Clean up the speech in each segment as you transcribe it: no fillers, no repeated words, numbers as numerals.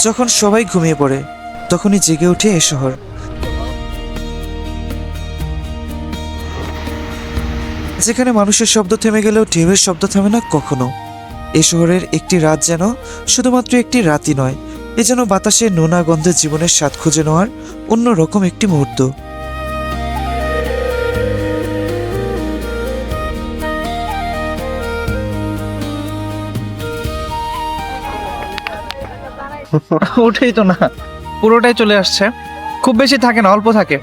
যখন সবাই ঘুমিয়ে পড়ে তখনই জেগে ওঠে এ শহর। যেখানে মানুষের শব্দ থেমে গেলেও ঢেউয়ের শব্দ থেমে না কখনো। এ শহরের একটি রাত যেন শুধুমাত্র একটি রাতই নয়, এ যেন বাতাসে নোনা গন্ধে জীবনের স্বাদ খুঁজে নেওয়ার অন্যরকম একটি মুহূর্ত। ওঠেই তো না, পুরোটাই চলে আসছে। খুব বেশি থাকে না, অল্প থাকে।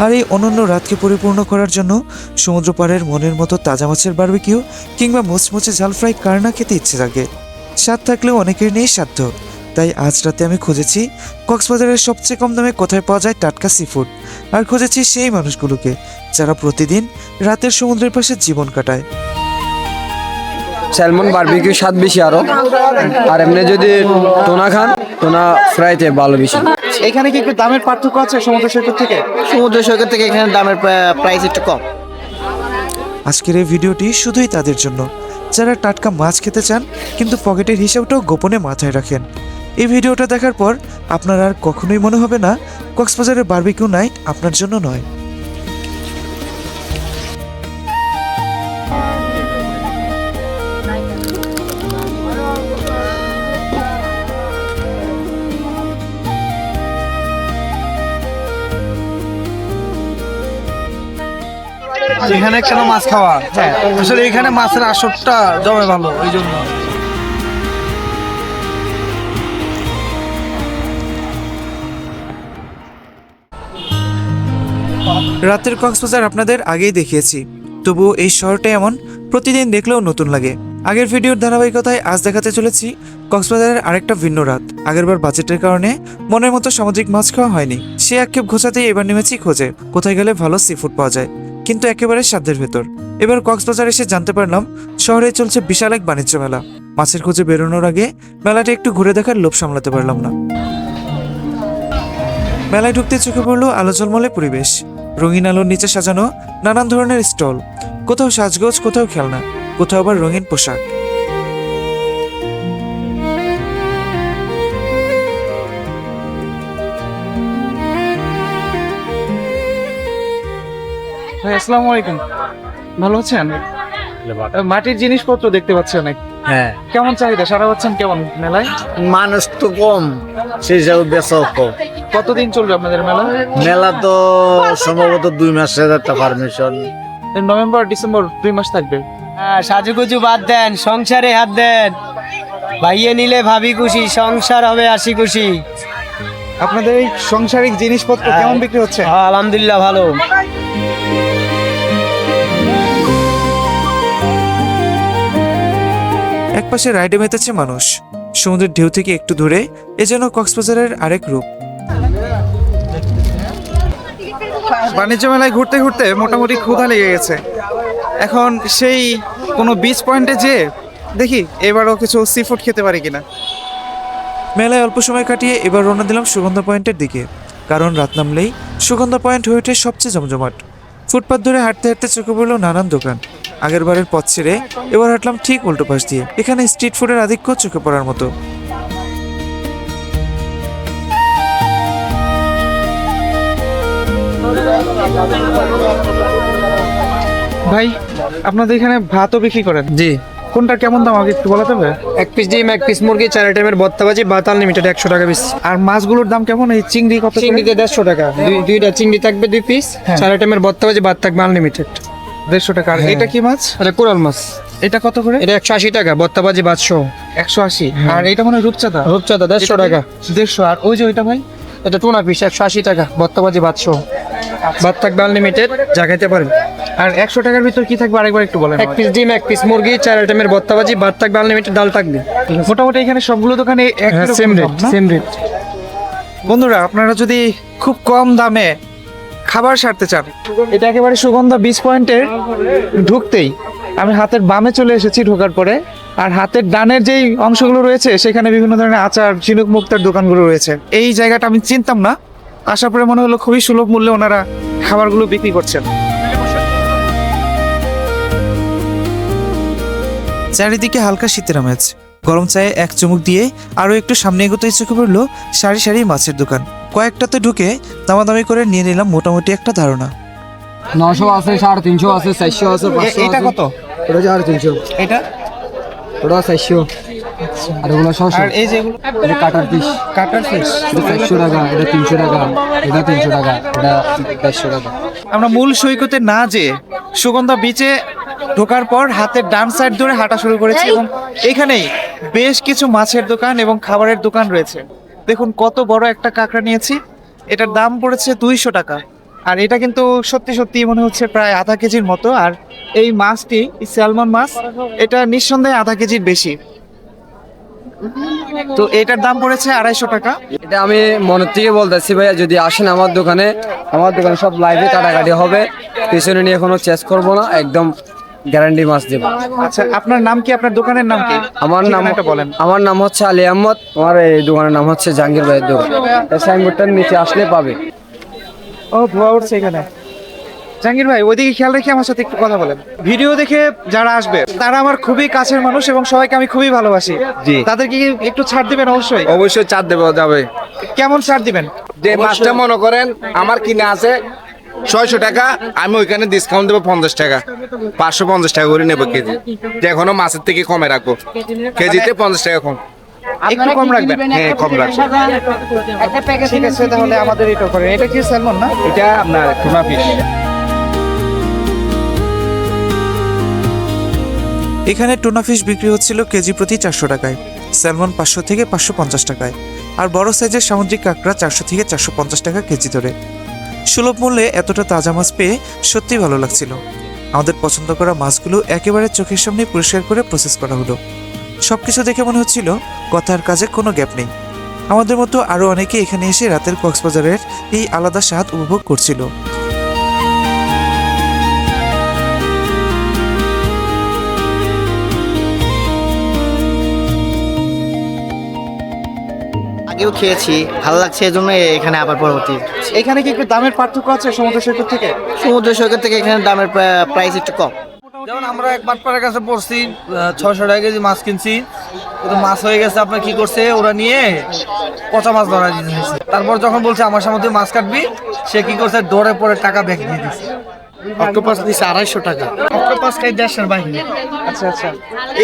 আর এই অনন্য রাতকে পরিপূর্ণ করার জন্য সমুদ্র পাড়ের মনের মতো তাজা মাছের বারবিকিউ কিংবা মুচমুচে ঝাল ফ্রাই কার না খেতে ইচ্ছে থাকে। স্বাদ থাকলেও অনেকের নেই সাধ্য। তাই আজ রাতে আমি খুঁজেছি কক্সবাজারের সবচেয়ে কম দামে কোথায় পাওয়া যায় টাটকা সি ফুড, আর খুঁজেছি সেই মানুষগুলোকে যারা প্রতিদিন রাতের সমুদ্রের পাশে জীবন কাটায়। স্যালমন বারবিকিউ স্বাদ বেশি আরো, আর এমনি যদি টোনা খান, টোনা ফ্রাইতে ভালো বেশি। এখানে কি একটু দামের পার্থক্য আছে সমুদ্র সৈকত থেকে? সমুদ্র সৈকত থেকে এখানে দামের প্রাইস একটু কম। আজকের এই ভিডিওটি শুধুই তাদের জন্য যারা টাটকা মাছ খেতে চান কিন্তু পকেটের হিসাবটাও গোপনে মাথায় রাখেন। এই ভিডিওটা দেখার পর আপনার আর কখনোই মনে হবে না কক্সবাজারের বারবিকিউ নাইট আপনার জন্য নয়। এখানে কেন মাছ খাওয়া? আসলে এখানে মাছের আসরটা জমে ভালো, ওই জন্য। রাতের কক্সবাজার আপনাদের আগেই দেখিয়েছি, তবুও এই শহরটা এমন প্রতিদিন দেখলেও নতুন লাগে। আগের ভিডিওর ধারাবাহিকতায় আজ দেখাতে চলেছি কক্সবাজারের আরেকটা ভিন্ন রাত। আগেরবার বাজেটের কারণে মনের মতো সামুদ্রিক মাছ খাওয়া হয়নি, সে আক্ষেপ ঘোচাতেই এবার নেমেছি খোঁজে কোথায় গেলে ভালো সি ফুড পাওয়া যায়, কিন্তু একেবারে সাধ্যের ভেতর। এবার কক্সবাজার এসে জানতে পারলাম শহরে চলছে বিশাল এক বাণিজ্য মেলা। মাছের খোঁজে বেরোনোর আগে মেলাটি একটু ঘুরে দেখার লোভ সামলাতে পারলাম না। মেলায় ঢুকতে চোখে পড়লো আলো ঝলমলে পরিবেশ, রঙিন আলোর নিচে সাজানো নানান ধরনের স্টল, কোথাও সাজগোজ, কোথাও খেলনা, কোথাও আবার রঙিন পোশাক। ভাই আসসালামু আলাইকুম, ভালো আছেন? মাটির জিনিসপত্র দেখতে পাচ্ছি অনেক। হ্যাঁ, কেমন চাহিদা? সারা পাচ্ছেন কেমন মেলায়? মানুষ তো কম, সেই হিসাবে বেচাও কম। কতদিন চলবে আপনাদের মেলা? মেলা তো সম্ভবত 2 মাসের একটা পারমিশন। নভেম্বর ডিসেম্বর 2 মাস থাকবে। হ্যাঁ, সাজুগুজু বাদ দেন, সংসারে হাত দেন। ভাইয়ে নিলে ভাবি খুশি, সংসার হবে 80 খুশি। আপনাদের এই সাংসারিক জিনিসপত্র কেমন বিক্রি হচ্ছে? আলহামদুলিল্লাহ ভালো। একপাশে রাইডে মেতেছে মানুষ, সমুদ্রের ঢেউ থেকে একটু দূরে এ যেন কক্সবাজারের আরেক রূপ। বাণিজ্য মেলায় ঘুরতে ঘুরতে মোটামুটি ক্ষুধা লেগে গেছে। এখন সেই কোনো বিচ পয়েন্টে যেয়ে দেখি এবারও কিছু সি ফুড খেতে পারি কিনা। মেলায় অল্প সময় কাটিয়ে এবার রওনা দিলাম সুগন্ধা পয়েন্টের দিকে, কারণ রাত নামলেই সুগন্ধা পয়েন্ট হয়ে ওঠে সবচেয়ে জমজমাট। ফুটপাত ধরে হাঁটতে হাঁটতে চোখে পড়লো নানান দোকান। আগের বারের পথ ছেড়ে এবার হাঁটলাম ঠিক উল্টো পাশ দিয়ে। এখানে স্ট্রিট ফুডের আধিক্য চোখে পড়ার মতো। ভাই আপনাদের এখানে ভাতও বিক্রি করেন? জি। কোনটা কেমন দাম আগে একটু বলা যাবে? 1 পিস ডিম, 1 পিস মুরগি, 4 আইটেমের ভর্তাবাজি, ভাত আনলিমিটেড 100 টাকা পিস। আর মাছগুলোর দাম কেমন? এই চিংড়ি কত করে? চিংড়িতে 150 টাকা, দুইটা চিংড়ি থাকবে 2 পিস, হ্যাঁ। 4 আইটেমের ভর্তাবাজি, ভাত থাকবে আনলিমিটেড। 150 টাকা। আর এটা কি মাছ? এটা কোরাল মাছ, এটা কত করে? এটা 180 টাকা, ভর্তাবাজি, ভাত সহ। 180। আর এটা মানে রূপচাঁদা? রূপচাঁদা 150 টাকা। 150। আর ওই যে ওইটা ভাই? এটা টুনা পিস 180 টাকা, ভর্তাবাজি, ভাত সহ। ভাত থাকবে আনলিমিটেড, যা খাইতে পারেন। আর 100 টাকার ভিতর কি থাকবে আরেকবার একটু বলেন। 1 পিস ডিম, 1 পিস মুরগি, 4 আইটেমের ভর্তাবাজি, ভাত থাকবে আনলিমিটেড, ডাল থাকবে। মোটামুটি এখানে সবগুলো দোকানে সেম রেট, সেম রেট। বন্ধুরা আপনারা যদি খুব কম দামে খাবার সারতে চান, এটা একেবারে সুগন্ধা বিচ পয়েন্টের ঢুকতেই আমি হাতের বামে চলে এসেছি ঢোকার পরে। আর হাতের ডানের যেই অংশগুলো রয়েছে সেখানে বিভিন্ন ধরনের আচার, ঝিনুক মুক্তার দোকানগুলো রয়েছে। এই জায়গাটা আমি চিনতাম না, আসার পরে মনে হলো খুবই সুলভ মূল্যে ওনারা খাবারগুলো বিক্রি করছেন। চারিদিকে হালকা শীতের আমেজ। গরম চায়ে এক চুমুক দিয়ে আরও একটু সামনে এগোতে চোখে পড়লো সারি সারি মাছের দোকান। কয়েকটাতে ঢুকে দামাদামি করে নিয়ে নিলাম মোটামুটি একটা ধারণা। 900 আছে, 350 আছে, 400 আছে, 500 এটা কত? ওটা 350, এটা ওটা 400, আর ওগুলো 600। আর এই যেগুলো এটা কাটার পিস, কাটার ফিশ, এটা 400 টাকা, এটা 300 টাকা, এটা 300 টাকা, এটা 150 টাকা। আমরা মূল সৈকতে না যেয়ে সুগন্ধা বিচে ঢোকার পর হাতের ডান সাইড ধরে হাঁটা শুরু করেছি এবং এখানেই বেশ কিছু মাছের দোকান এবং খাবারের দোকান রয়েছে। দেখুন কত বড় একটা কাঁকড়া নিয়েছি, এটার দাম পড়েছে 200 টাকা। আর এটা কিন্তু সত্যি সত্যি মনে হচ্ছে প্রায় আধা কেজির মতো। আর এই মাছটি স্যালমন মাছ, এটা নিঃসন্দেহে আধা কেজির বেশি। তো এটার দাম পড়েছে 250 টাকা। এটা আমি মনের থেকে বলতেছি ভাইয়া, যদি আসেন আমার দোকানে সব লাইভে কাটাকাটি হবে, পিছনে নিয়ে কোনো চেস করবো না, একদম গ্যারান্টি মাছ দেবো। আচ্ছা, আপনার নাম কি? আপনার দোকানের নাম কি? আমার নাম ঠিকানাটা বলেন। আমার নাম হচ্ছে আলী আহমদ, আমার এই দোকানের নাম হচ্ছে জাহাঙ্গীর ভাইয়ের দোকান। এই সাইনবোর্ডটার নিচে আসলে পাবে। ও, ধোয়া উঠছে এখানে। জাহাঙ্গীর ভাই, ওইদিকে খেয়াল রেখে আমার সাথে একটু কথা বলেন। ভিডিও দেখে যারা আসবে তারা আমার খুবই কাছের মানুষ এবং সবাইকে আমি খুবই ভালোবাসি। জি। তাদেরকে কি একটু ছাড় দিবেন? অবশ্যই। অবশ্যই চার দেওয়া যাবে। কেমন ছাড় দিবেন? যে মাছটা মনে করেন আমার কিনে আছে 600 টাকা, আমি ওইখানে ডিসকাউন্ট দেবো 50 টাকা, 550 টাকা করে নেবো কেজি। যে এখনো মাছের থেকে কমে রাখবো, কেজিতে 50 টাকা কম। একটু কম রাখবেন। হ্যাঁ, কম রাখবো। ঠিক আছে, তাহলে আমাদের এটা করেন। এটা কি স্যালমন না? এটা আপনার টুনা ফিশ। এখানে টুনা ফিশ বিক্রি হচ্ছিল কেজি প্রতি 400 টাকায়, স্যালমন 500 থেকে 550 টাকায়, আর বড় সাইজের সামুদ্রিক কাঁকড়া 400 থেকে 450 টাকা কেজি ধরে। সুলভ মূল্যে এতটা তাজা মাছ পেয়ে সত্যিই ভালো লাগছিল। আমাদের পছন্দ করা মাছগুলো একেবারে চোখের সামনে পরিষ্কার করে প্রসেস করা হলো। সবকিছু দেখে মনে হচ্ছিল কথার কাজে কোনো গ্যাপ নেই। আমাদের মতো আরও অনেকে এখানে এসে রাতের কক্সবাজারের এই আলাদা স্বাদ উপভোগ করছিল। আগেও খেয়েছি, ভালো লাগছে, এই জন্য এখানে আবার পরবর্তী। এখানে কি একটু দামের পার্থক্য আছে সমুদ্র সৈকত থেকে? সমুদ্র সৈকত থেকে এখানে দামের প্রাইস একটু কম। যেমন আমরা এক বাটপাড়ের কাছে পড়ছি, 600 টাকা কেজি মাছ কিনছি, কিন্তু মাছ হয়ে গেছে আপনার কি করছে, ওরা নিয়ে পচা মাছ ধরা দিয়েছে। তারপর যখন বলছে আমার সামনে তুই মাছ কাটবি, সে কি করছে, দৌড়ে পরে টাকা ব্যাক দিয়ে দিচ্ছে। অক্টোপাস দিচ্ছে 250 টাকা। অক্টোপাস খাই দেশের বাইরে। আচ্ছা আচ্ছা,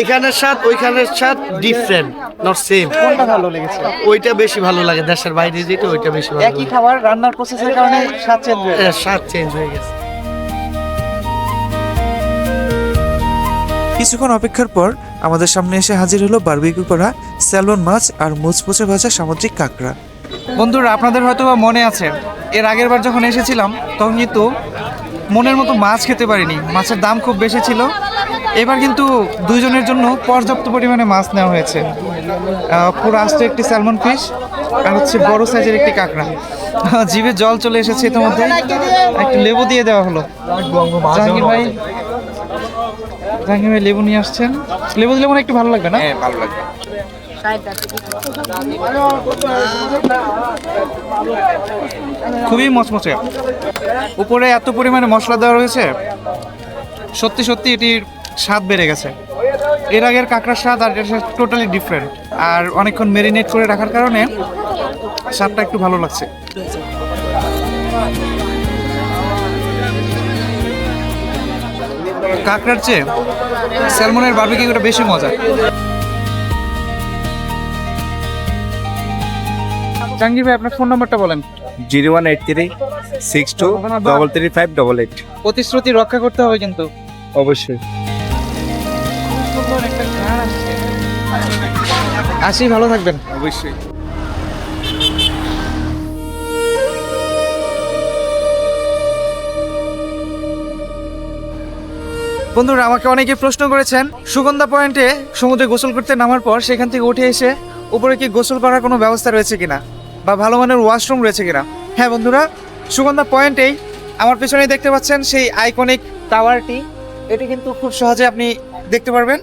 এখানের স্বাদ ওইখানের স্বাদ ডিফারেন্ট, নট সেম। কোনটা ভালো লেগেছে? ওইটা বেশি ভালো লাগে, দেশের বাইরে যেটা ওইটা বেশি ভালো একই খাবার রান্নার প্রসেসের কারণে স্বাদ চেঞ্জ হয়ে যায়। স্বাদ চেঞ্জ হয়ে গেছে। কিছুক্ষণ অপেক্ষার পর আমাদের সামনে এসে হাজির হলো বারবিকিউ করা স্যালমন মাছ আর মুচমুচে ভাজা সামুদ্রিক কাঁকড়া। বন্ধুরা, আপনাদের হয়তো বা মনে আছে, এর আগের বার যখন এসেছিলাম তখন কিন্তু মনের মতো মাছ খেতে পারিনি, মাছের দাম খুব বেশি ছিল। এবার কিন্তু দুইজনের জন্য পর্যাপ্ত পরিমাণে মাছ নেওয়া হয়েছে। পুরো আস্ত একটি স্যালমন ফিশ আর হচ্ছে বড় সাইজের একটি কাঁকড়া। জিভে জল চলে এসেছে ইতিমধ্যে। একটু লেবু দিয়ে দেওয়া হলো। জাহাঙ্গীর ভাই লেবু নিয়ে আসছেন। লেবু দিলে মনে হয় একটু ভালো লাগবে না? হ্যাঁ, ভালো লাগবে। খুবই মচমচে, উপরে এত পরিমাণে মশলা দেওয়া রয়েছে, সত্যি সত্যি এটির স্বাদ বেড়ে গেছে। এর আগের কাঁকড়ার স্বাদ আর এর স্বাদ টোটালি ডিফারেন্ট। আর অনেকক্ষণ মেরিনেট করে রাখার কারণে স্বাদটা একটু ভালো লাগছে। কাঁকড়ার চেয়ে স্যালমনের বারবিকিউটা বেশি মজা। জাহাঙ্গীর ভাই, আপনার ফোন নাম্বারটা বলেন। 018362333588। প্রতিশ্রুতি রক্ষা করতে হবে কিন্তু। অবশ্যই। আসি, ভালো থাকবেন। অবশ্যই। বন্ধুরা, আমাকে অনেকে প্রশ্ন করেছেন সুগন্ধা পয়েন্টে সমুদ্রে গোসল করতে নামার পর সেখান থেকে উঠে এসে উপরে কি গোসল করার কোনো ব্যবস্থা রয়েছে কিনা বা ভালো মানের ওয়াশরুম রয়েছে কিনা। হ্যাঁ বন্ধুরা, সুগন্ধা পয়েন্টেই আমার পেছনেই দেখতে পাচ্ছেন সেই আইকনিক টাওয়ারটি। এটি কিন্তু খুব সহজে আপনি দেখতে পারবেন।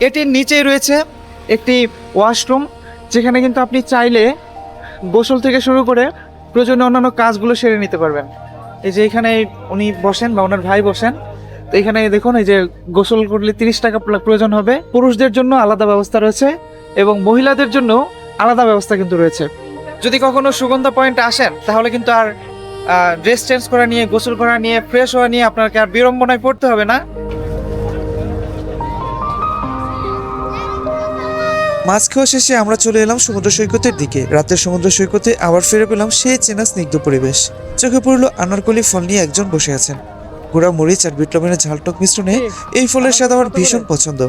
এটির নিচেই রয়েছে একটি ওয়াশরুম, যেখানে কিন্তু আপনি চাইলে গোসল থেকে শুরু করে প্রয়োজনীয় অন্যান্য কাজগুলো সেরে নিতে পারবেন। এই যে এখানে উনি বসেন বা ওনার ভাই বসেন, এখানে দেখুন এই যে গোসল করলে 30 টাকা প্রয়োজন হবে। পুরুষদের জন্য আলাদা ব্যবস্থা রয়েছে এবং মহিলাদের জন্য আলাদা ব্যবস্থা কিন্তু রয়েছে। যদি কখনো সুগন্ধা পয়েন্টে আসেন তাহলে কিন্তু আর ড্রেস চেঞ্জ করা নিয়ে, গোসল করা নিয়ে, ফ্রেশ হওয়া নিয়ে আপনাকে আর বিড়ম্বনায় পড়তে হবে না। মাছ খাওয়া শেষে আমরা চলে এলাম সমুদ্র সৈকতের দিকে। রাতের সমুদ্র সৈকতে আবার ফিরে পেলাম সেই চেনা স্নিগ্ধ পরিবেশ। চোখে পড়লো আনারকলি ফল নিয়ে একজন বসে আছেন। গুঁড়া মরিচ আর বিট লবণের ঝালটক মিশ্রণে এই ফলের স্বাদ আমার ভীষণ পছন্দ।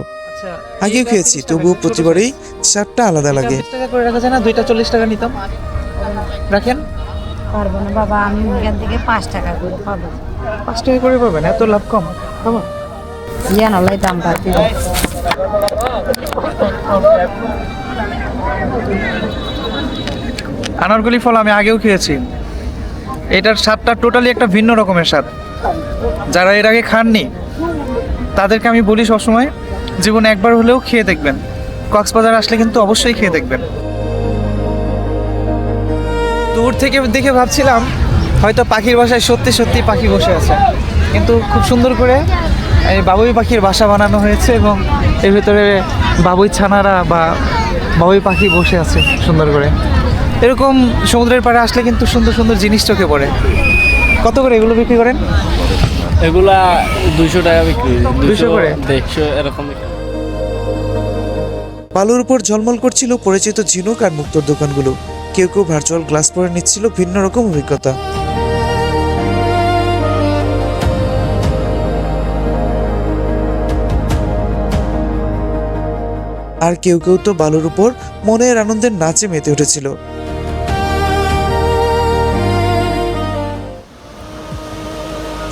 আগেও খেয়েছি, তবুও প্রতিবারই স্বাদটা আলাদা লাগে। 40 টাকা করে রাখা যায় না? দুইটা 40 টাকা নিতাম। রাখেন। পারবো না বাবা, আমি এখান থেকে 5 টাকা করে পাবো। 5 টাকা করে পাবেন? এত লাভ কম বাবা। জানো লাই দাম বাড়তি। আনারকলি ফল আমি আগেও খেয়েছি। এটার স্বাদটা টোটালি একটা ভিন্ন রকমের স্বাদ। যারা এর আগে খাননি তাদেরকে আমি বলি সবসময় জীবনে একবার হলেও খেয়ে দেখবেন। কক্সবাজার আসলে কিন্তু অবশ্যই খেয়ে দেখবেন। দূর থেকে দেখে ভাবছিলাম হয়তো পাখির বাসায় সত্যি সত্যি পাখি বসে আছে, কিন্তু খুব সুন্দর করে এই বাবুই পাখির বাসা বানানো হয়েছে এবং এর ভিতরে বাবুই ছানারা বা বাবুই পাখি বসে আছে সুন্দর করে। এরকম সমুদ্রের পাড়ে আসলে কিন্তু সুন্দর সুন্দর জিনিস চোখে পড়ে। কত করে এগুলো বিক্রি করেন? এগুলা 200 টাকা বিক্রি, 200 করে? 150 এরকম। বালুর উপর ঝলমল করছিল পরিচিত ঝিনুক আর মুক্তোর দোকানগুলো। কেউ কেউ ভার্চুয়াল গ্লাস পরে নিচ্ছিল, ভিন্ন রকম অভিজ্ঞতা। আর কেউ কেউ তো বালুর উপর মনের আনন্দের নাচে মেতে উঠেছিল।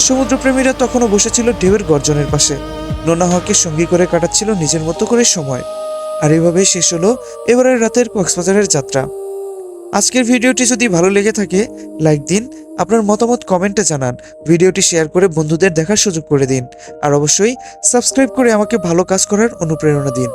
সমুদ্রপ্রেমীরা তখনও বসেছিল ঢেউয়ের গর্জনের পাশে। নোনা হওয়াকে সঙ্গী করে কাটাচ্ছিল নিজের মতো করে সময়। আর এভাবেই শেষ হলো এবারের রাতের কক্সবাজারের যাত্রা। আজকের ভিডিওটি যদি ভালো লেগে থাকে লাইক দিন, আপনার মতামত কমেন্টে জানান, ভিডিওটি শেয়ার করে বন্ধুদের দেখার সুযোগ করে দিন, আর অবশ্যই সাবস্ক্রাইব করে আমাকে ভালো কাজ করার অনুপ্রেরণা দিন।